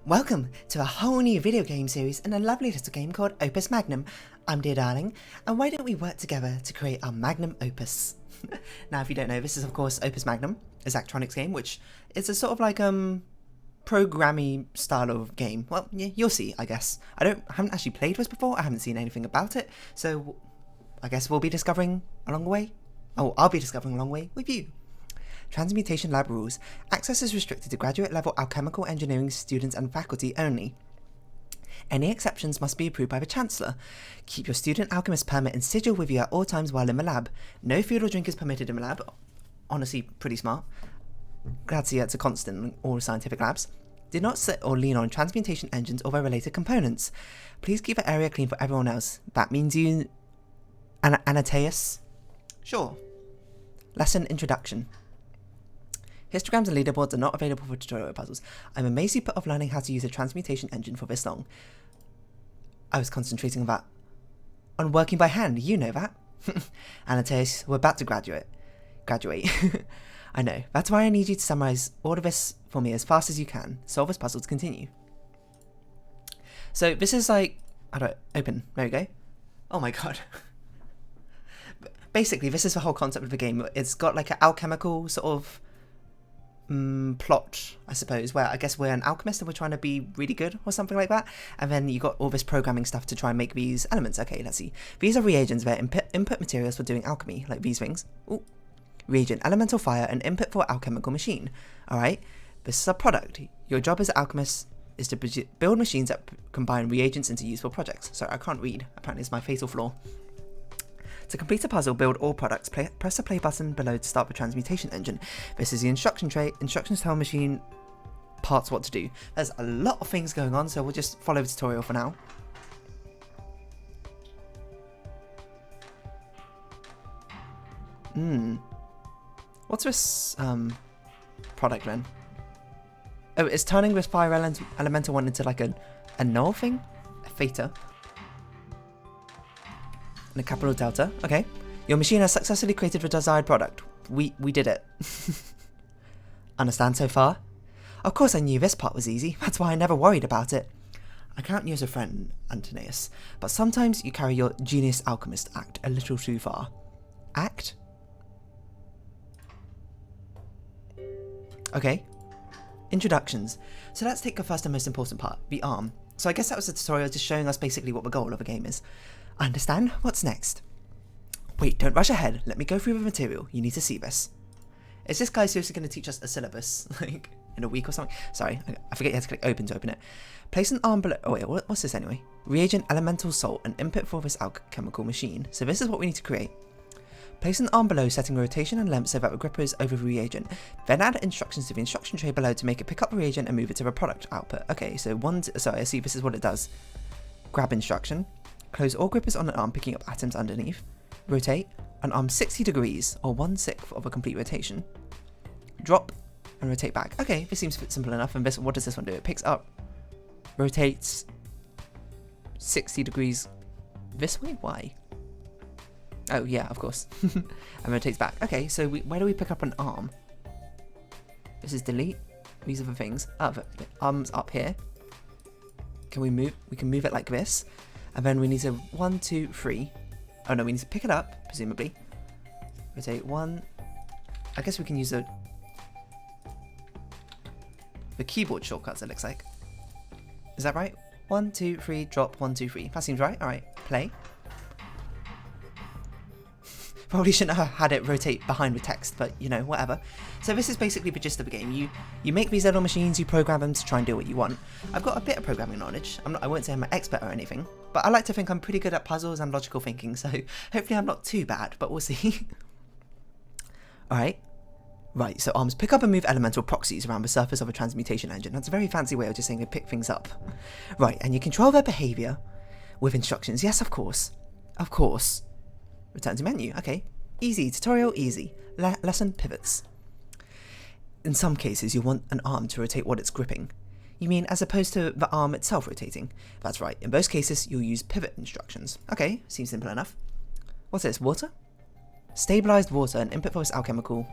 Welcome to a whole new video game series and a lovely little game called Opus Magnum. I'm Dear Darling, and why don't we work together to create our magnum opus? Now, if you don't know, this is of course Opus Magnum, a Zachtronics game, which is a sort of like programmy style of game. Well, yeah, you'll see, I guess. I haven't actually played this before. I haven't seen anything about it, so I guess we'll be discovering along the way. Oh, I'll be discovering along the way with you. Transmutation Lab Rules. Access is restricted to graduate level alchemical engineering students and faculty only. Any exceptions must be approved by the Chancellor. Keep your student alchemist permit and sigil with you at all times while in the lab. No food or drink is permitted in the lab. Honestly, pretty smart. Glad to see it's a constant in all scientific labs. Do not sit or lean on transmutation engines or their related components. Please keep the area clean for everyone else. That means you... Anatius? Sure. Lesson Introduction. Histograms and leaderboards are not available for tutorial puzzles. I'm amazed you put off learning how to use a transmutation engine for this long. I was concentrating on working by hand, you know that. Anatius, we're about to graduate. I know, that's why I need you to summarize all of this for me as fast as you can. Solve this puzzle to continue. So this is like, open, there we go. Oh my god. Basically, this is the whole concept of the game. It's got like an alchemical sort of plot, I suppose, where I guess we're an alchemist and we're trying to be really good or something like that, and then you got all this programming stuff to try and make these elements. Okay, let's see. These are reagents. They're input materials for doing alchemy, like these things. Ooh. Reagent, elemental fire, and input for alchemical machine. Alright, this is a product. Your job as an alchemist is to build machines that combine reagents into useful projects. Sorry, I can't read. Apparently it's my fatal flaw. To complete a puzzle, build all products. Press the play button below to start the transmutation engine. This is the instruction tray. Instructions tell machine parts what to do. There's a lot of things going on, so we'll just follow the tutorial for now. What's this product then? Oh, it's turning this fire elemental one into like a null thing? A theta. And a capital delta. Okay. Your machine has successfully created the desired product. We did it. Understand so far? Of course I knew this part was easy. That's why I never worried about it. I count you as a friend, Antonius. But sometimes you carry your genius alchemist act a little too far. Act? Okay. Introductions. So let's take the first and most important part, the arm. So I guess that was a tutorial just showing us basically what the goal of the game is. I understand. What's next? Wait, don't rush ahead. Let me go through the material. You need to see this. Is this guy seriously going to teach us a syllabus, like, in a week or something? Sorry, I forget you had to click open to open it. Place an arm below... Oh wait, what's this anyway? Reagent, elemental salt, and input for this alchemical machine. So this is what we need to create. Place an arm below, setting rotation and length so that the gripper is over the reagent. Then add instructions to the instruction tray below to make it pick up the reagent and move it to the product output. Okay, so sorry, I see this is what it does. Grab instruction. Close all grippers on an arm, picking up atoms underneath. Rotate an arm 60 degrees, or 1/6 of a complete rotation. Drop and rotate back. Okay, this seems simple enough. And this, what does this one do? It picks up, rotates 60 degrees this way? Why? Oh yeah, of course. And rotates back. Okay, so where do we pick up an arm? This is delete. These are the things. Oh, the arm's up here. Can we move? We can move it like this. And then we need to 1, 2, 3. Oh no, we need to pick it up, presumably. Rotate 1. I guess we can use the keyboard shortcuts, it looks like. Is that right? 1, 2, 3, drop, 1, 2, 3. That seems right. Alright, play. Probably shouldn't have had it rotate behind the text, but you know, whatever. So this is basically the gist of the game. You make these little machines, you program them to try and do what you want. I've got a bit of programming knowledge. I won't say I'm an expert or anything, but I like to think I'm pretty good at puzzles and logical thinking, so hopefully I'm not too bad, but we'll see. Alright. Right, so arms pick up and move elemental proxies around the surface of a transmutation engine. That's a very fancy way of just saying they pick things up. Right, and you control their behaviour with instructions. Yes, of course. Of course. Return to menu. Okay. Easy. Tutorial easy. Lesson pivots. In some cases, you want an arm to rotate what it's gripping. You mean as opposed to the arm itself rotating? That's right. In most cases, you'll use pivot instructions. Okay. Seems simple enough. What's this? Water? Stabilized water and input for this alchemical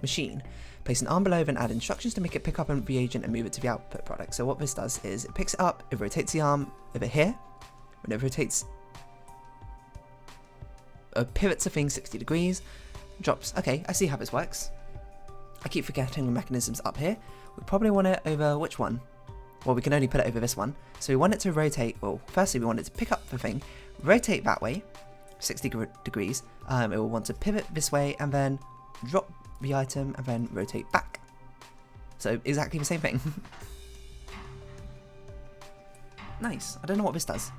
machine. Place an arm below, then add instructions to make it pick up a reagent and move it to the output product. So what this does is it picks it up, it rotates the arm over here, when it rotates, pivots the thing 60 degrees, drops. Okay, I see how this works. I keep forgetting the mechanisms up here. We probably want it over which one? Well, we can only put it over this one. So we want it to rotate, well, firstly we want it to pick up the thing, rotate that way, 60 degrees. It will want to pivot this way and then drop the item and then rotate back. So exactly the same thing. Nice. I don't know what this does.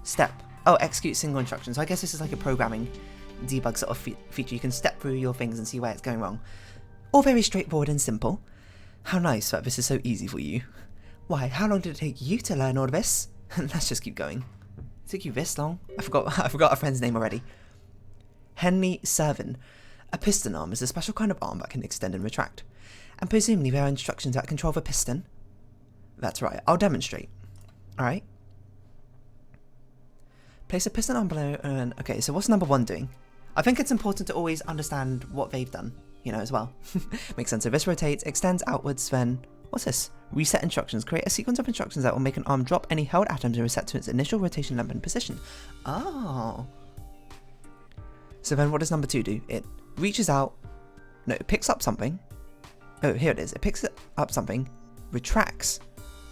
Step. Oh, execute single instruction. So I guess this is like a programming debug sort of feature. You can step through your things and see where it's going wrong. All very straightforward and simple. How nice that this is so easy for you. Why, how long did it take you to learn all of this? Let's just keep going. It took you this long? I forgot our friend's name already. Henley Servin. A piston arm is a special kind of arm that can extend and retract. And presumably there are instructions that control the piston. That's right, I'll demonstrate. Alright. Place a piston arm below and... Okay, so what's number 1 doing? I think it's important to always understand what they've done, you know, as well. Makes sense. So this rotates, extends outwards, then... What's this? Reset instructions. Create a sequence of instructions that will make an arm drop any held atoms and reset to its initial rotation length and position. Oh. So then what does number 2 do? It reaches out... No, it picks up something. Oh, here it is. It picks up something, retracts,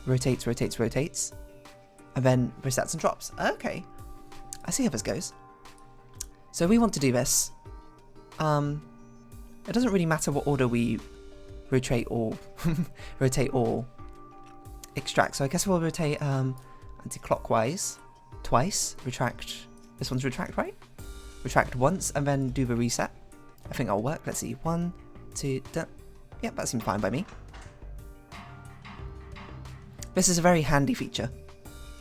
rotates, rotates, rotates, and then resets and drops. Okay. I see how this goes. So we want to do this. It doesn't really matter what order we rotate or rotate or extract. So I guess we'll rotate anti-clockwise twice. Retract. This one's retract, right? Retract once and then do the reset. I think that'll work. Let's see. 1, 2, yep, that seems fine by me. This is a very handy feature.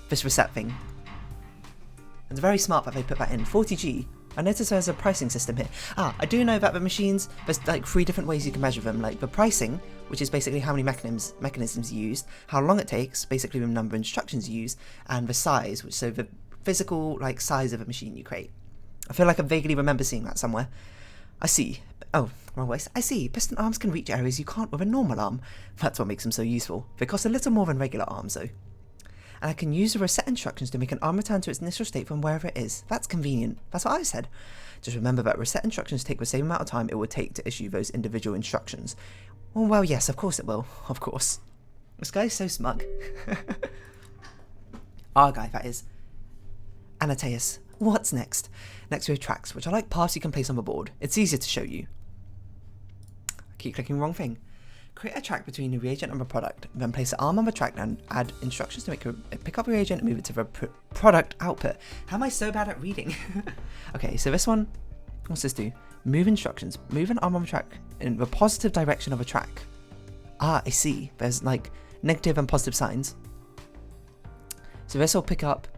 This reset thing. It's very smart that they put that in. 40G. I noticed there's a pricing system here. I do know that the machines, there's like 3 different ways you can measure them. Like the pricing, which is basically how many mechanisms you use, how long it takes, basically the number of instructions you use, and the size, which so the physical like size of a machine you create. I feel like I vaguely remember seeing that somewhere. I see. Oh, wrong voice. I see. Piston arms can reach areas you can't with a normal arm. That's what makes them so useful. They cost a little more than regular arms though. And I can use the reset instructions to make an arm return to its initial state from wherever it is. That's convenient. That's what I said. Just remember that reset instructions take the same amount of time it would take to issue those individual instructions. Well, yes, of course it will. Of course. This guy's so smug. Our guy, that is. Anateus. What's next? Next we have tracks, which are like paths you can place on the board. It's easier to show you. I keep clicking the wrong thing. Create a track between the reagent and the product, then place the arm on the track and add instructions to make it pick up the reagent and move it to the product output. How am I so bad at reading? Okay, so this one, what's this do? Move instructions. Move an arm on the track in the positive direction of a track. I see. There's like negative and positive signs. So this will pick up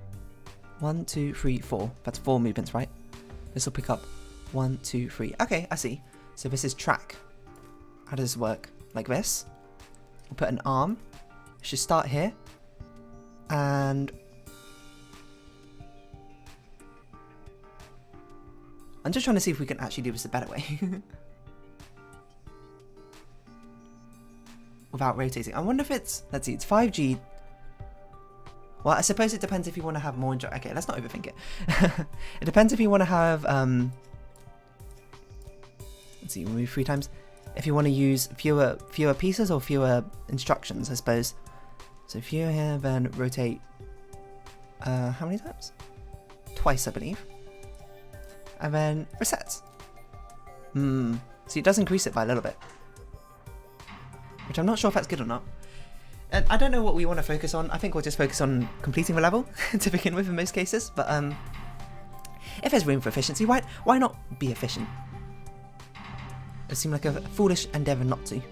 1, 2, 3, 4. That's 4 movements, right? This will pick up 1, 2, 3. Okay, I see. So this is track. How does this work? Like this. We'll put an arm. It should start here. And I'm just trying to see if we can actually do this a better way. Without rotating. I wonder if it's, let's see, it's 5G. Well, I suppose it depends if you want to have more... Okay, let's not overthink it. It depends if you want to have... let's see, we'll move 3 times. If you want to use fewer pieces or fewer instructions, I suppose. So fewer here, then rotate... how many times? Twice, I believe. And then resets. So it does increase it by a little bit. Which I'm not sure if that's good or not. And I don't know what we want to focus on. I think we'll just focus on completing the level to begin with in most cases. But if there's room for efficiency, why not be efficient? It seemed like a foolish endeavour not to.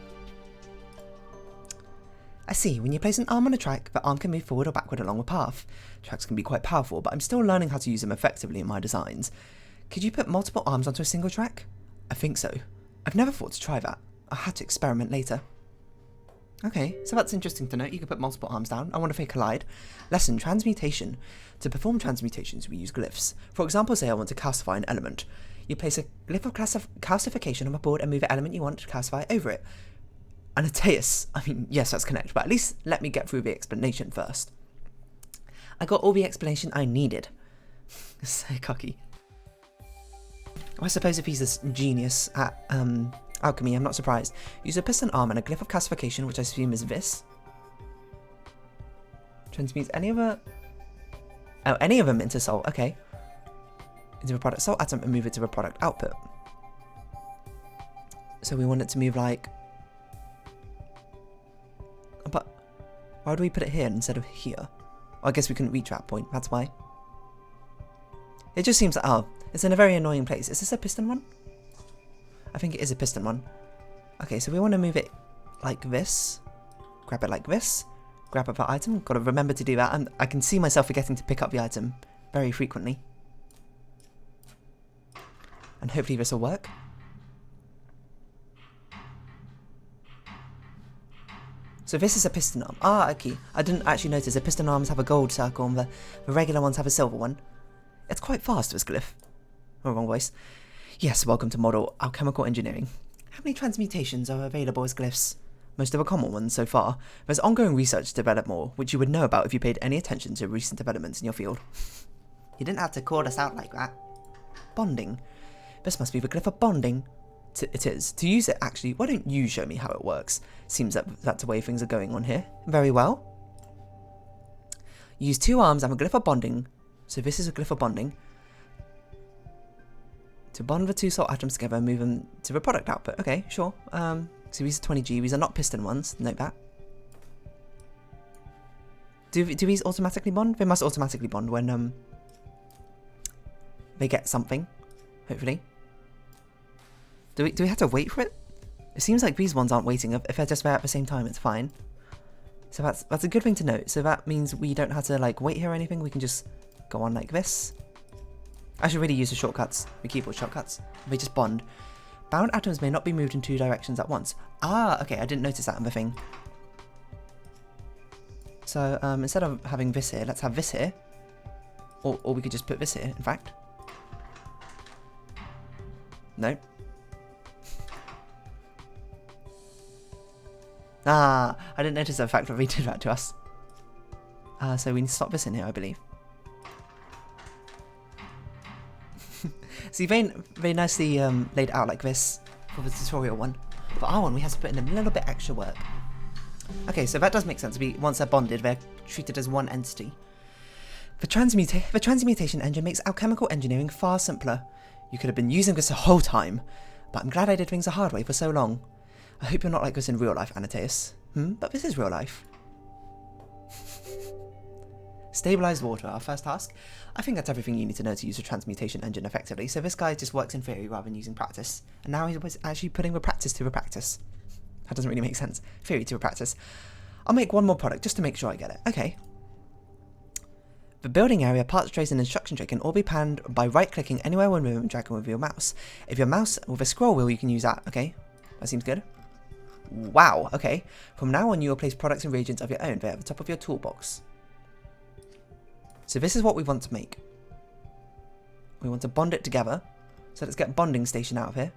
I see, when you place an arm on a track, the arm can move forward or backward along a path. Tracks can be quite powerful, but I'm still learning how to use them effectively in my designs. Could you put multiple arms onto a single track? I think so. I've never thought to try that. I'll have to experiment later. Okay, so that's interesting to note. You can put multiple arms down. I wonder if they collide. Lesson, transmutation. To perform transmutations, we use glyphs. For example, say I want to calcify an element. You place a glyph of calcification on the board and move the element you want to calcify over it. Anateus. I mean, yes, that's connect, but at least let me get through the explanation first. I got all the explanation I needed. So cocky. I suppose if he's this genius at alchemy, I'm not surprised. Use a piston arm and a glyph of calcification, which I assume is this. Transmutes any of them into salt, okay. Into a product salt atom and move it to a product output. So we want it to move like... But why do we put it here instead of here? Oh, I guess we couldn't reach that point, that's why. It just seems like, oh, it's in a very annoying place. Is this a piston one? I think it is a piston one. Okay, so we want to move it like this. Grab it like this. Grab up our item. Got to remember to do that. And I can see myself forgetting to pick up the item very frequently. And hopefully this will work. So this is a piston arm. Ah, okay. I didn't actually notice the piston arms have a gold circle and the regular ones have a silver one. It's quite fast, this glyph. Oh, wrong voice. Yes, welcome to model alchemical engineering. How many transmutations are available as glyphs? Most of the common ones so far. There's ongoing research to develop more, which you would know about if you paid any attention to recent developments in your field. You didn't have to call us out like that. Bonding. This must be the glyph of bonding. It is. To use it, actually, why don't you show me how it works? Seems that that's the way things are going on here. Very well. Use 2 arms and a glyph of bonding. So this is a glyph of bonding. To bond the 2 salt atoms together and move them to the product output. Okay, sure. So these are 20G. These are not piston ones. Note that. Do these automatically bond? They must automatically bond when they get something. Hopefully. Do we have to wait for it? It seems like these ones aren't waiting. If they're just there at the same time, it's fine. So that's a good thing to note. So that means we don't have to like wait here or anything. We can just go on like this. I should really use the shortcuts, the keyboard shortcuts. They just bond. Bound atoms may not be moved in 2 directions at once. Ah, okay, I didn't notice that on the thing. So instead of having this here, let's have this here. Or we could just put this here, in fact. No. Ah, I didn't notice the fact that they did that to us. So we need to stop this in here, I believe. See, very nicely laid out like this for the tutorial one. For our one, we have to put in a little bit extra work. Okay, so that does make sense. Once they're bonded, they're treated as one entity. The transmutation engine makes alchemical engineering far simpler. You could have been using this the whole time, but I'm glad I did things the hard way for so long. I hope you're not like this in real life, Anateus. But this is real life. Stabilized water, our first task. I think that's everything you need to know to use a transmutation engine effectively, so this guy just works in theory rather than using practice. And now he's actually putting the practice to the practice. That doesn't really make sense. Theory to a practice. I'll make one more product just to make sure I get it. Okay. The building area, parts trays and instruction tray can all be panned by right-clicking anywhere when moving and dragging with your mouse. If your mouse with a scroll wheel, you can use that. Okay, that seems good. Wow, okay. From now on, you will place products and reagents of your own there at the top of your toolbox. So this is what we want to make. We want to bond it together. So let's get bonding station out of here.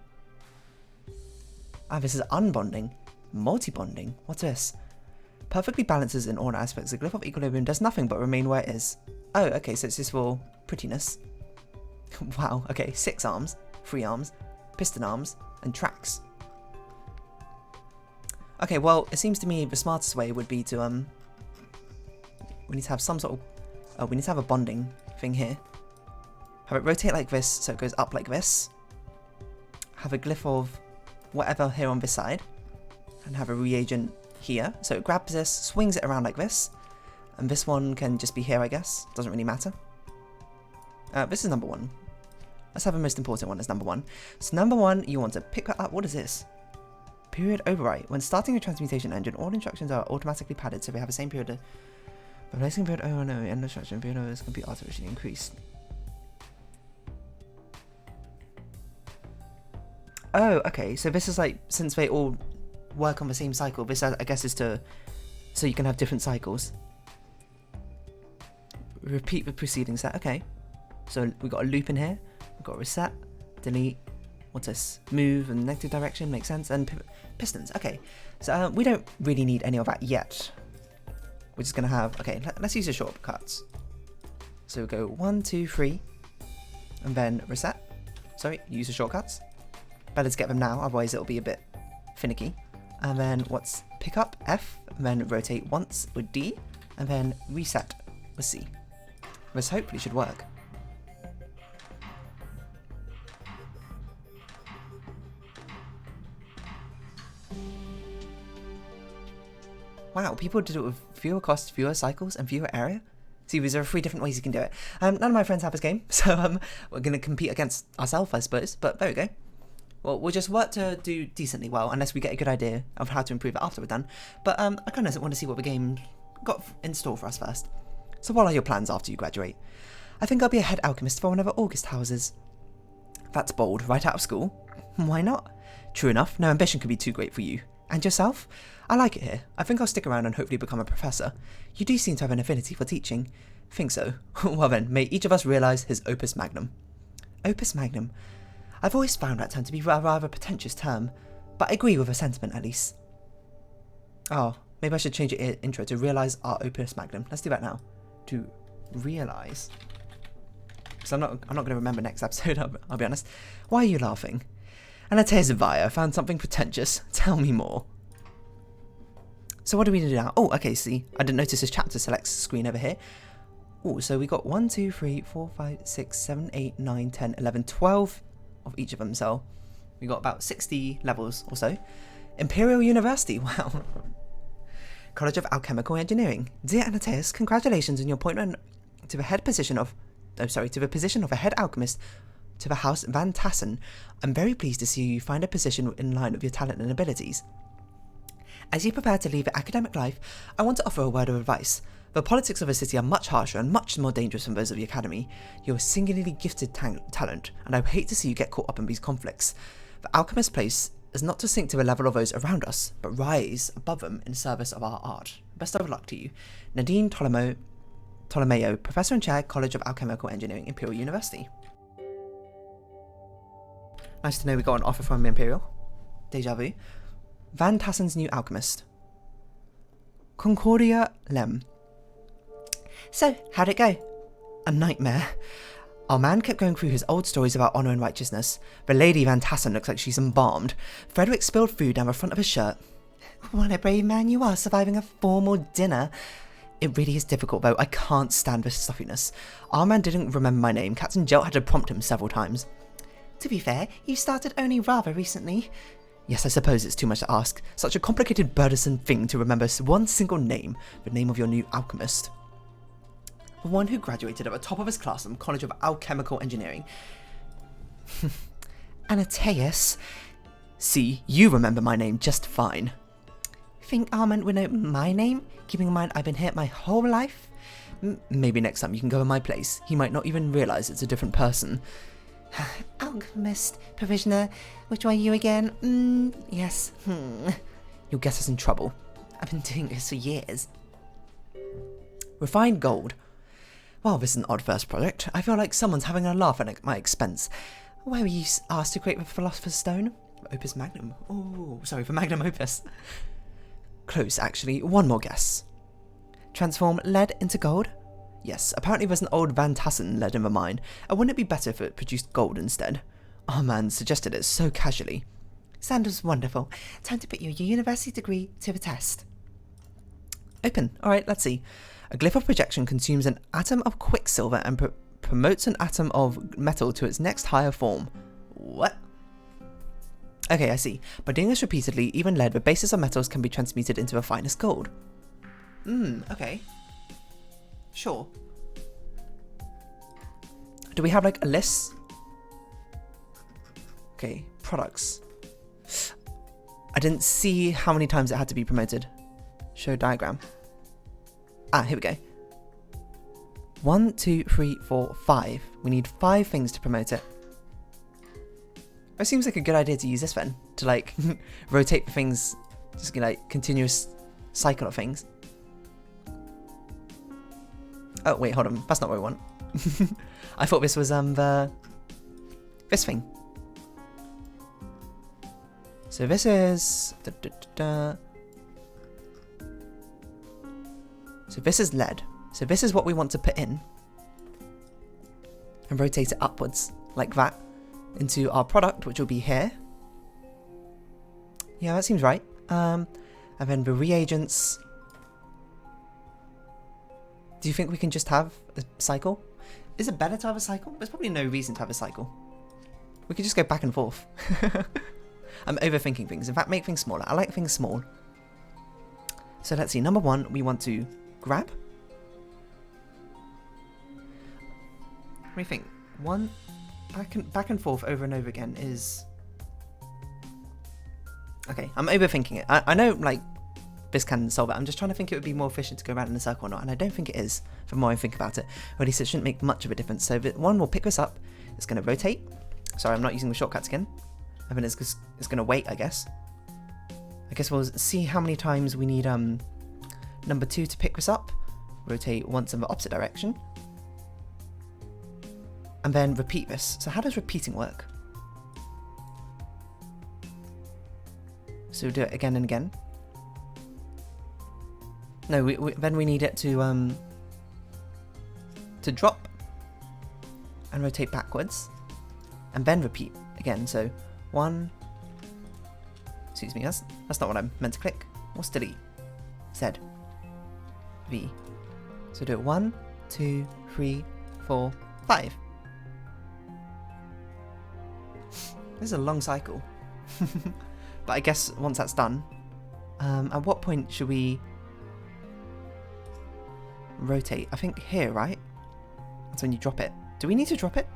Ah, this is unbonding. Multi-bonding. What's this? Perfectly balances in all aspects. The glyph of equilibrium does nothing but remain where it is. Oh, okay, so it's just for prettiness. Wow, okay, 6 arms, 3 arms, piston arms, and tracks. Okay, well, it seems to me the smartest way would be to, we need to have some sort of, we need to have a bonding thing here. Have it rotate like this, so it goes up like this. Have a glyph of whatever here on this side. And have a reagent here. So it grabs this, swings it around like this. And this one can just be here, I guess. Doesn't really matter. This is number 1. Let's have the most important one as number 1. So number 1, you want to pick that up. What is this? Period overwrite. When starting a transmutation engine, all instructions are automatically padded, so they have the same period. Replacing period oh no, end instruction period is can be artificially increased. Oh, okay. So this is like, since they all work on the same cycle, this I guess is to, so you can have different cycles. Repeat the preceding set. Okay. So we've got a loop in here. We've got reset, delete, what's this? Move in negative direction, makes sense. And pistons, okay. So we don't really need any of that yet. We're just gonna have, okay, let's use the shortcuts. So we'll go 1, 2, 3, and then reset. Sorry, use the shortcuts. Better to get them now, otherwise it'll be a bit finicky. And then what's pick up, F, and then rotate once with D, and then reset with C. This hopefully should work. Wow, people did it with fewer costs, fewer cycles, and fewer area. See, there are 3 different ways you can do it. None of my friends have this game, so we're going to compete against ourselves, I suppose. But there we go. Well, we'll just work to do decently well, unless we get a good idea of how to improve it after we're done. But I kind of want to see what the game got in store for us first. So what are your plans after you graduate? I think I'll be a head alchemist for one of the August houses. That's bold, right out of school. Why not? True enough, no ambition could be too great for you. And yourself? I like it here. I think I'll stick around and hopefully become a professor. You do seem to have an affinity for teaching. Think so? Well then, may each of us realise his Opus Magnum. Opus Magnum. I've always found that term to be a rather pretentious term, but I agree with the sentiment at least. Oh, maybe I should change your intro to realise our Opus Magnum. Let's do that now. To realise. Because I'm not going to remember next episode, I'll be honest. Why are you laughing? Anatea's Via found something pretentious. Tell me more. So what do we do now? Oh, okay, see. I didn't notice this chapter selects screen over here. Oh, so we got 1, 2, 3, 4, 5, 6, 7, 8, 9, 10, 11, 12 of each of them. So we got about 60 levels or so. Imperial University, wow. College of Alchemical Engineering. Dear Anateus, congratulations on your appointment to the position of a head alchemist to the House Van Tassen. I'm very pleased to see you find a position in line with your talent and abilities. As you prepare to leave the academic life, I want to offer a word of advice. The politics of the city are much harsher and much more dangerous than those of the academy. You're a singularly gifted talent, and I would hate to see you get caught up in these conflicts. The alchemist's place is not to sink to the level of those around us, but rise above them in service of our art. Best of luck to you. Nadine Ptolomeo, Professor and Chair, College of Alchemical Engineering, Imperial University. Nice to know we got an offer from Imperial. Deja vu. Van Tassen's new alchemist. Concordia Lem. So, how'd it go? A nightmare. Our man kept going through his old stories about honour and righteousness. The Lady Van Tassen looks like she's embalmed. Frederick spilled food down the front of his shirt. What a brave man you are, surviving a formal dinner. It really is difficult though, I can't stand this stuffiness. Our man didn't remember my name. Captain Jelt had to prompt him several times. To be fair, you started only rather recently. Yes, I suppose it's too much to ask. Such a complicated, burdensome thing to remember one single name, the name of your new alchemist. The one who graduated at the top of his class from College of Alchemical Engineering. Anateus. See, you remember my name just fine. Think Armand would know my name, keeping in mind I've been here my whole life? Maybe next time you can go in my place. He might not even realise it's a different person. Alchemist, provisioner, which are you again? Yes. You'll get us in trouble. I've been doing this for years. Refined gold. Well, this is an odd first project. I feel like someone's having a laugh at my expense. Where were you asked to create the Philosopher's Stone? Opus Magnum. Oh, sorry, for Magnum Opus. Close, actually. One more guess. Transform lead into gold? Yes, apparently there's an old Van Tassen lead in the mine, and wouldn't it be better if it produced gold instead? Our man suggested it so casually. Sounds wonderful. Time to put your university degree to the test. Open. Alright, let's see. A glyph of projection consumes an atom of quicksilver and promotes an atom of metal to its next higher form. What? Okay, I see. By doing this repeatedly, even lead, the basis of metals can be transmuted into the finest gold. Okay. Sure. Do we have like a list? Okay, products. I didn't see how many times it had to be promoted. Show diagram. Ah, here we go. 1, 2, 3, 4, 5. We need 5 things to promote it. It seems like a good idea to use this then. To like rotate the things. Just get like continuous cycle of things. Oh wait, hold on. That's not what we want. I thought this was this thing. So this is... So this is lead. So this is what we want to put in. And rotate it upwards, like that, into our product, which will be here. Yeah, that seems right. And then the reagents... Do you think we can just have a cycle? Is it better to have a cycle? There's probably no reason to have a cycle. We could just go back and forth. I'm overthinking things. In fact, make things smaller. I like things small. So let's see. Number one, we want to grab. What do you think? One, back and forth over and over again is... Okay, I'm overthinking it. I know, like, this can solve it. I'm just trying to think it would be more efficient to go around in a circle or not, and I don't think it is, the more I think about it. Or at least it shouldn't make much of a difference. So one will pick this up, it's going to rotate. Sorry, I'm not using the shortcuts again. And then it's going to wait, I guess. I guess we'll see how many times we need number two to pick this up. Rotate once in the opposite direction. And then repeat this. So how does repeating work? So we'll do it again and again. No, then we need it to drop and rotate backwards, and then repeat again. So one. Excuse me, that's not what I meant to click. What's delete? Z. V. So do it 1, 2, 3, 4, 5. This is a long cycle. But I guess once that's done, at what point should we rotate? I think here, right? That's when you drop it. Do we need to drop it?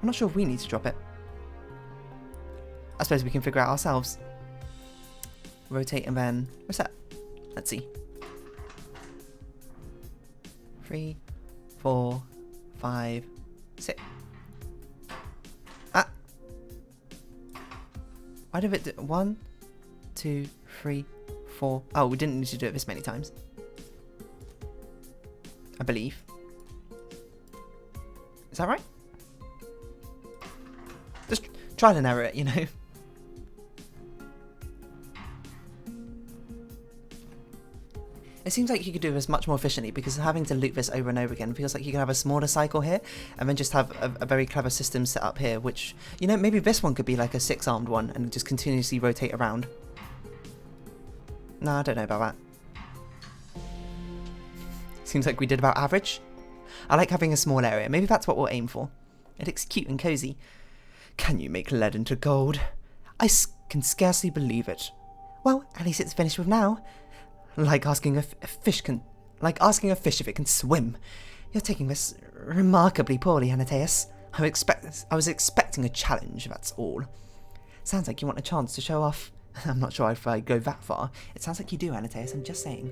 I'm not sure if we need to drop it. I suppose we can figure out ourselves. Rotate and then reset. Let's see. 3, 4, 5, 6. Ah! Why did it do 1, 2, 3, 4? Oh, we didn't need to do it this many times. I believe. Is that right? Just trial and error it, you know. It seems like you could do this much more efficiently, because having to loop this over and over again feels like you can have a smaller cycle here and then just have a very clever system set up here, which, you know, maybe this one could be like a 6-armed one and just continuously rotate around. No, I don't know about that. Seems like we did about average. I like having a small area. Maybe that's what we'll aim for. It looks cute and cozy. Can you make lead into gold? I can scarcely believe it. Well, at least it's finished with now. Like asking a fish if it can swim. You're taking this remarkably poorly, Anateus. I was expecting a challenge, that's all. Sounds like you want a chance to show off. I'm not sure if I go that far. It sounds like you do, Anateus, I'm just saying.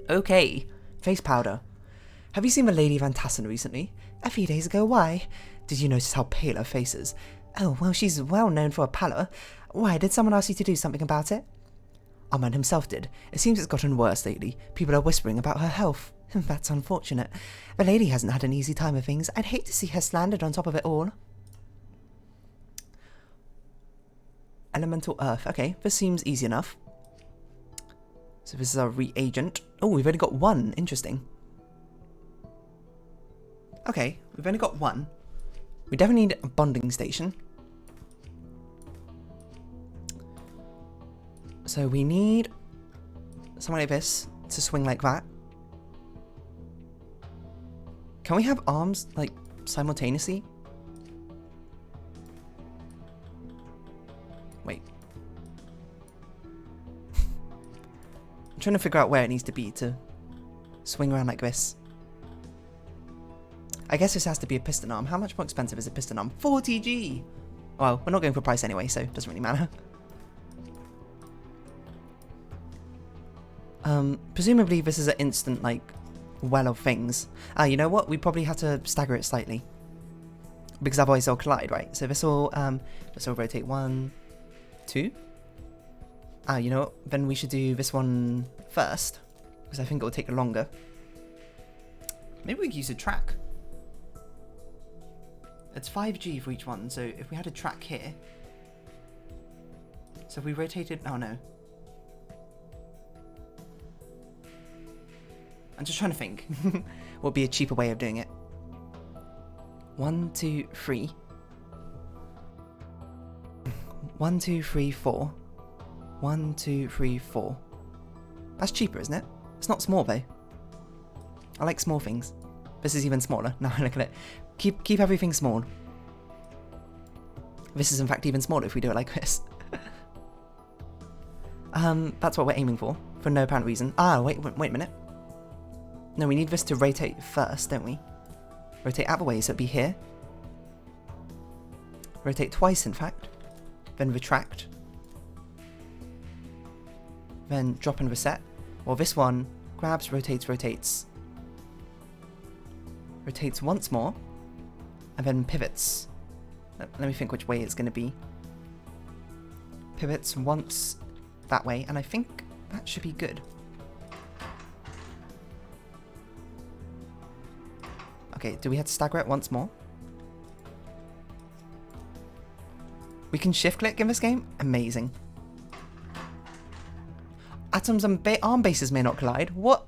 Okay, face powder. Have you seen the Lady Van Tassen recently? A few days ago, why? Did you notice how pale her face is? Oh, well, she's well known for her pallor. Why, did someone ask you to do something about it? Our man himself did. It seems it's gotten worse lately. People are whispering about her health. That's unfortunate. The lady hasn't had an easy time of things. I'd hate to see her slandered on top of it all. Elemental earth. Okay, this seems easy enough. So this is our reagent. Oh, we've only got one. Interesting. Okay, we've only got one. We definitely need a bonding station. So we need something like this to swing like that. Can we have arms, like, simultaneously? Wait. I'm trying to figure out where it needs to be to swing around like this. I guess this has to be a piston arm. How much more expensive is a piston arm? 40G! Well, we're not going for price anyway, so it doesn't really matter. Presumably this is an instant, like, well of things. You know what? We probably have to stagger it slightly. Because otherwise they'll collide, right? So this will rotate 1, 2. You know what? Then we should do this one first. Because I think it will take longer. Maybe we could use a track. It's 5G for each one, so if we had a track here... So if we rotated, oh no. I'm just trying to think what would be a cheaper way of doing it. 1, 2, 3. 1, 2, 3, 4. 1, 2, 3, 4. That's cheaper, isn't it? It's not small though. I like small things. This is even smaller. Now I look at it. Keep everything small. This is in fact even smaller if we do it like this. That's what we're aiming for no apparent reason. Ah, wait a minute. No, we need this to rotate first, don't we? Rotate out the way, so it'd be here. Rotate twice, in fact. Then retract. Then drop and reset. Well, this one grabs, rotates, rotates. Rotates once more. And then pivots. Let me think which way it's going to be. Pivots once that way, and I think that should be good. Okay, do we have to stagger it once more? We can shift click in this game? Amazing. Atoms and arm bases may not collide. What?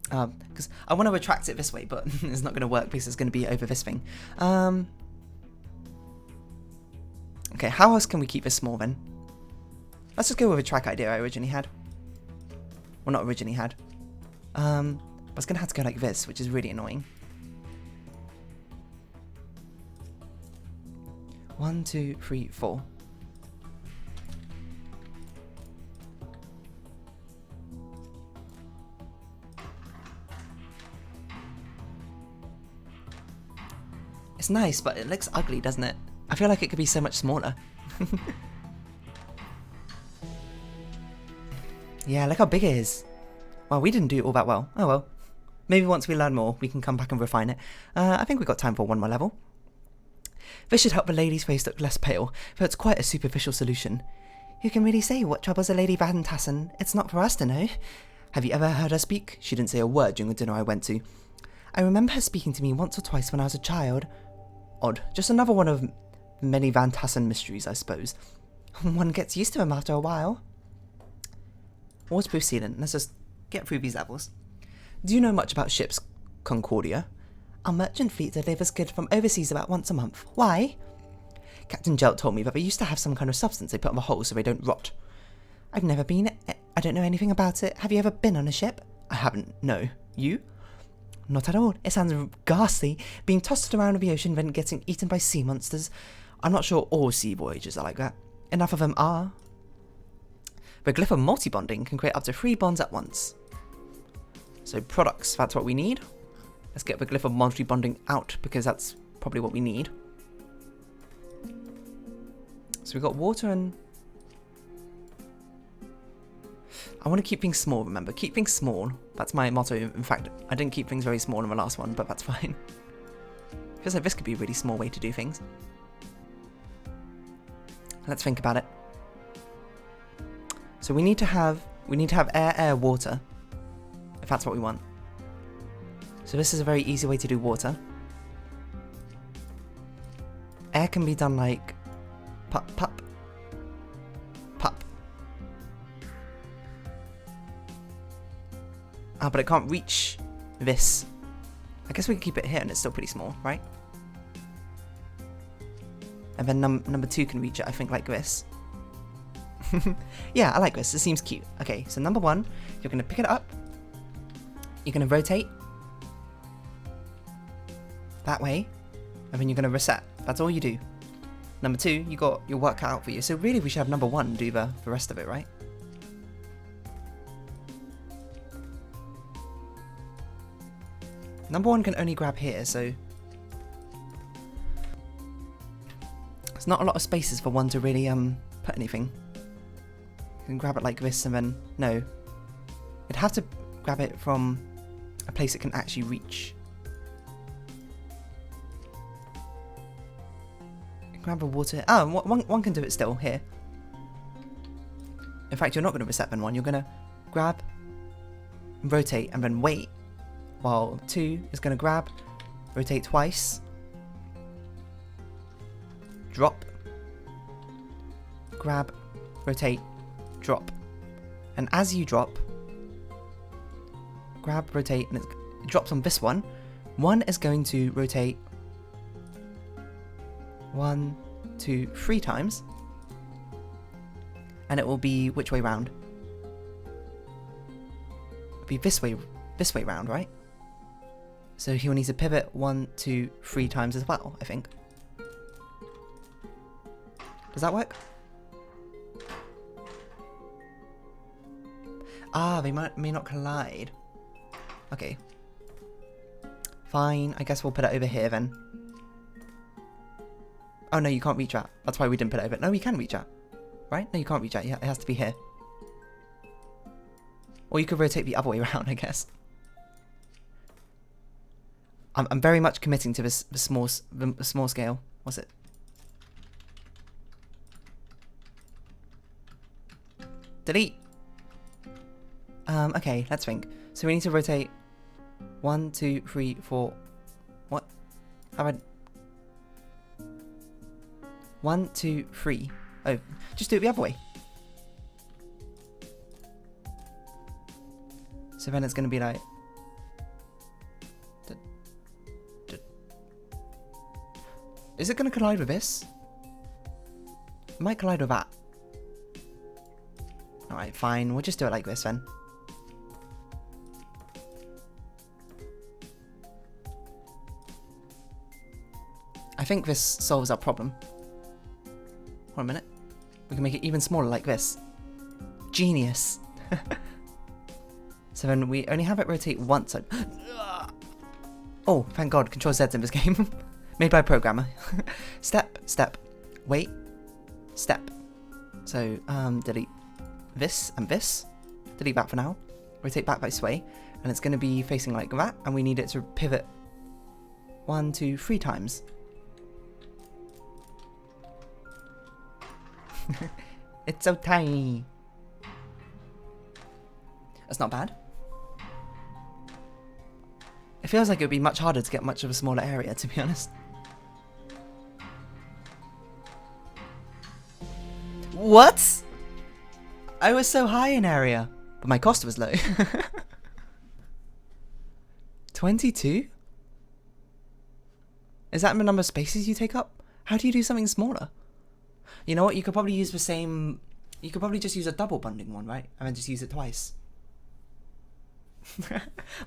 Because I want to retract it this way, but it's not going to work because it's going to be over this thing. Okay, how else can we keep this small then? Let's just go with a track idea I originally had. Well, not originally had. I was going to have to go like this, which is really annoying. 1, 2, 3, 4. It's nice, but it looks ugly, doesn't it? I feel like it could be so much smaller. Yeah, look how big it is. Well, we didn't do it all that well. Oh well. Maybe once we learn more, we can come back and refine it. I think we've got time for one more level. This should help the lady's face look less pale, though it's quite a superficial solution. Who can really say what troubles a Lady Van Tassen? It's not for us to know. Have you ever heard her speak? She didn't say a word during the dinner I went to. I remember her speaking to me once or twice when I was a child. Odd. Just another one of many Van Tassen mysteries, I suppose. One gets used to them after a while. Waterproof sealant. Let's just get through these levels. Do you know much about ships, Concordia? Our merchant fleet delivers goods from overseas about once a month. Why? Captain Jelt told me that they used to have some kind of substance they put on the hull so they don't rot. I've never been. I don't know anything about it. Have you ever been on a ship? I haven't. No. You? Not at all. It sounds ghastly. Being tossed around the ocean, then getting eaten by sea monsters. I'm not sure all sea voyages are like that. Enough of them are. The glyph of multi-bonding can create up to 3 bonds at once. So products, that's what we need. Let's get the glyph of multi-bonding out, because that's probably what we need. So we've got water and... I want to keep things small, remember. Keep things small. That's my motto. In fact, I didn't keep things very small in the last one, but that's fine. Feels like this could be a really small way to do things. Let's think about it. So we need to have air, water, if that's what we want. So this is a very easy way to do water. Air can be done like pop, pop, pop. Ah, but it can't reach this. I guess we can keep it here and it's still pretty small, right? And then number 2 can reach it, I think, like this. Yeah, I like this. It seems cute. Okay, so number 1, you're going to pick it up. You're going to rotate. That way. And then you're going to reset. That's all you do. Number 2, you got your work cut out for you. So really we should have number 1 do the rest of it, right? Number 1 can only grab here, so... There's not a lot of spaces for 1 to really put anything. You can grab it like this and then... No. You'd have to grab it from a place it can actually reach. Grab a water... Oh, one can do it still, here. In fact, you're not going to reset then 1. You're going to grab, rotate, and then wait. While 2 is going to grab, rotate twice, drop, grab, rotate, drop. And as you drop, grab, rotate, and it drops on this one. One is going to rotate 1, 2, 3 times. And it will be which way round? It'll be this way round, right? So he will need to pivot 1, 2, 3 times as well, I think. Does that work? Ah, they may not collide. Okay. Fine, I guess we'll put it over here then. Oh no, you can't reach that. That's why we didn't put it over. No, we can reach that. Right? No, you can't reach that. Yeah, it has to be here. Or you could rotate the other way around, I guess. I'm very much committing to this the small scale. What's it? Delete. Okay, let's think. So we need to rotate 1, 2, 3, 4. What? How about 1, 2, 3? Oh, just do it the other way. So then it's going to be like. Is it going to collide with this? It might collide with that. Alright, fine. We'll just do it like this then. I think this solves our problem. Hold on a minute. We can make it even smaller like this. Genius. So then we only have it rotate once. Oh, thank God. Control Z's in this game. Made by a programmer. Step, step, wait, step. So, delete this and this. Delete that for now. Rotate back this way. And it's going to be facing like that. And we need it to pivot 1, 2, 3 times. It's so tiny. That's not bad. It feels like it would be much harder to get much of a smaller area, to be honest. What? I was so high in area, but my cost was low. 22? Is that the number of spaces you take up? How do you do something smaller? You know what? You could probably use the same. You could probably just use a double bonding one, right? And then just use it twice.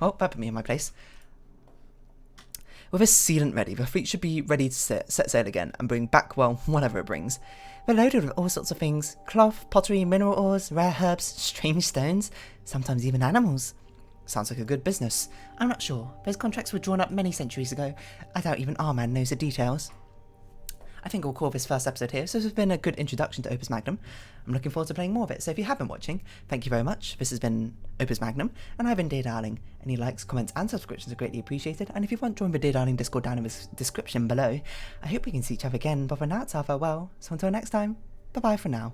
Oh, that put me in my place. With a sealant ready, the fleet should be ready to set sail again and bring back, well, whatever it brings. They're loaded with all sorts of things. Cloth, pottery, mineral ores, rare herbs, strange stones, sometimes even animals. Sounds like a good business. I'm not sure. Those contracts were drawn up many centuries ago. I doubt even our man knows the details. I think we'll call this first episode here, so this has been a good introduction to Opus Magnum. I'm looking forward to playing more of it, so if you have been watching, thank you very much. This has been Opus Magnum, and I've been Dear Darling. Any likes, comments, and subscriptions are greatly appreciated, and if you want, join the Dear Darling Discord down in the description below. I hope we can see each other again, but for now, it's our farewell, so until next time, bye-bye for now.